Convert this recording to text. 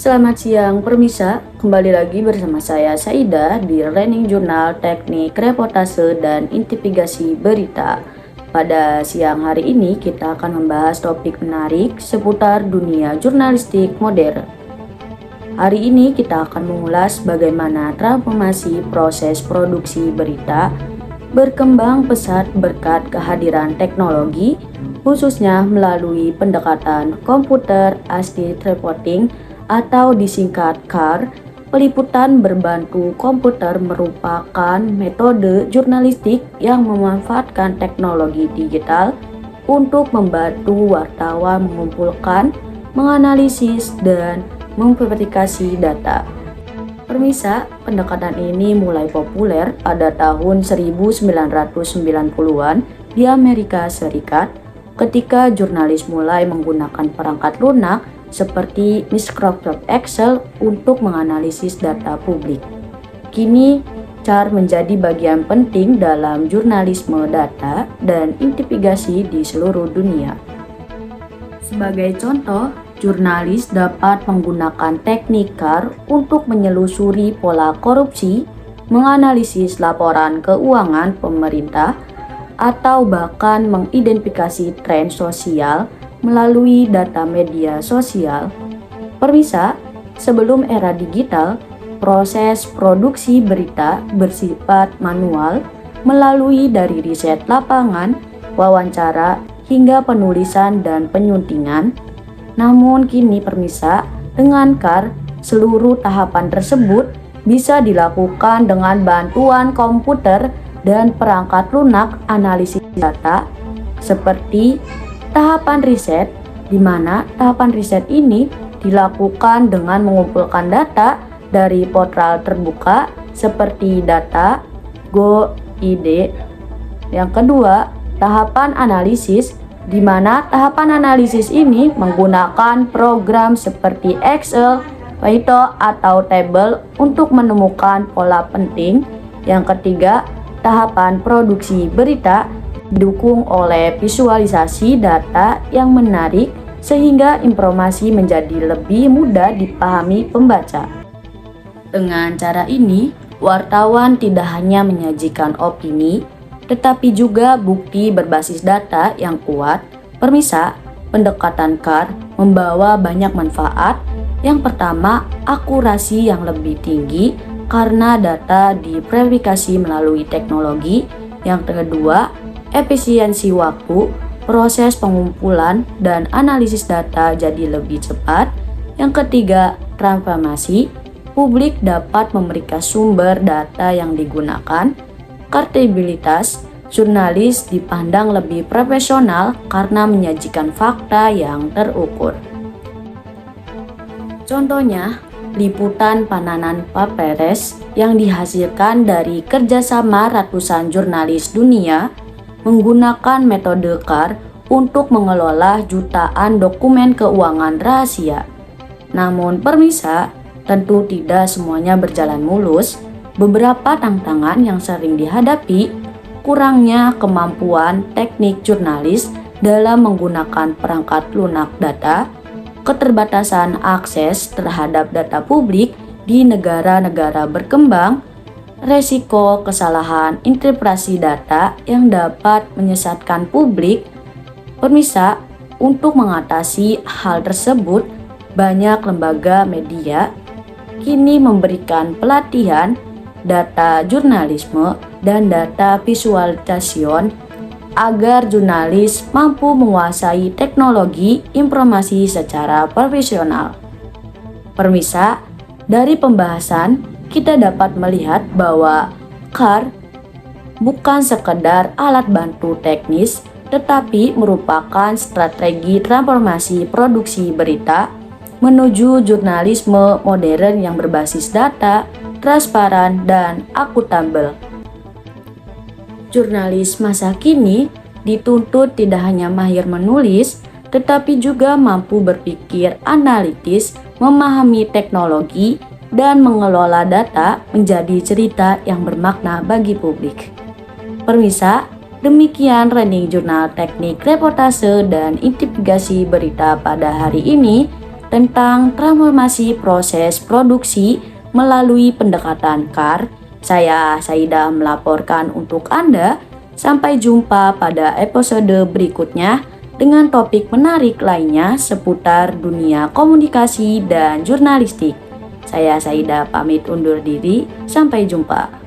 Selamat siang Permisa, kembali lagi bersama saya Saida di Learning Jurnal Teknik Reportase dan Investigasi Berita. Pada siang hari ini kita akan membahas topik menarik seputar dunia jurnalistik modern. Hari ini kita akan mengulas bagaimana transformasi proses produksi berita berkembang pesat berkat kehadiran teknologi, khususnya melalui pendekatan Computer Assisted Reporting atau disingkat CAR. Peliputan berbantu komputer merupakan metode jurnalistik yang memanfaatkan teknologi digital untuk membantu wartawan mengumpulkan, menganalisis, dan memverifikasi data. Permisa, pendekatan ini mulai populer pada tahun 1990-an di Amerika Serikat ketika jurnalis mulai menggunakan perangkat lunak seperti Microsoft Excel untuk menganalisis data publik. Kini, CAR menjadi bagian penting dalam jurnalisme data dan investigasi di seluruh dunia. Sebagai contoh, jurnalis dapat menggunakan teknik CAR untuk menyelusuri pola korupsi, menganalisis laporan keuangan pemerintah, atau bahkan mengidentifikasi tren sosial melalui data media sosial. Permisa, sebelum era digital, proses produksi berita bersifat manual melalui dari riset lapangan, wawancara, hingga penulisan dan penyuntingan. Namun kini Permisa, dengan CAR, seluruh tahapan tersebut bisa dilakukan dengan bantuan komputer dan perangkat lunak analisis data seperti tahapan riset, di mana tahapan riset ini dilakukan dengan mengumpulkan data dari portal terbuka seperti data, Go.id. Yang kedua, tahapan analisis, di mana tahapan analisis ini menggunakan program seperti Excel, Python, atau table untuk menemukan pola penting. Yang ketiga, tahapan produksi berita didukung oleh visualisasi data yang menarik sehingga informasi menjadi lebih mudah dipahami pembaca. Dengan cara ini, wartawan tidak hanya menyajikan opini, tetapi juga bukti berbasis data yang kuat. Permisa, pendekatan CAR membawa banyak manfaat. Yang pertama, akurasi yang lebih tinggi karena data diverifikasi melalui teknologi. Yang kedua, efisiensi waktu, proses pengumpulan dan analisis data jadi lebih cepat. Yang ketiga, transformasi, publik dapat memeriksa sumber data yang digunakan. Kredibilitas, jurnalis dipandang lebih profesional karena menyajikan fakta yang terukur. Contohnya, liputan Pananan Papeles yang dihasilkan dari kerjasama ratusan jurnalis dunia menggunakan metode CAR untuk mengelola jutaan dokumen keuangan rahasia. Namun Permisa, tentu tidak semuanya berjalan mulus. Beberapa tantangan yang sering dihadapi, kurangnya kemampuan teknik jurnalis dalam menggunakan perangkat lunak data, keterbatasan akses terhadap data publik di negara-negara berkembang, resiko kesalahan interpretasi data yang dapat menyesatkan publik. Permisa, untuk mengatasi hal tersebut, banyak lembaga media kini memberikan pelatihan data jurnalisme dan data visualisasi agar jurnalis mampu menguasai teknologi informasi secara profesional. Permisa, dari pembahasan kita dapat melihat bahwa CAR bukan sekedar alat bantu teknis, tetapi merupakan strategi transformasi produksi berita menuju jurnalisme modern yang berbasis data, transparan, dan akuntabel. Jurnalis masa kini dituntut tidak hanya mahir menulis, tetapi juga mampu berpikir analitis, memahami teknologi, dan mengelola data menjadi cerita yang bermakna bagi publik. Permisa, demikian Learning Jurnal Teknik Reportase dan Investigasi Berita pada hari ini. tentang transformasi proses produksi melalui pendekatan CAR. Saya Saida melaporkan untuk Anda. Sampai jumpa pada episode berikutnya dengan topik menarik lainnya seputar dunia komunikasi dan jurnalistik. Saya Saida pamit undur diri, sampai jumpa.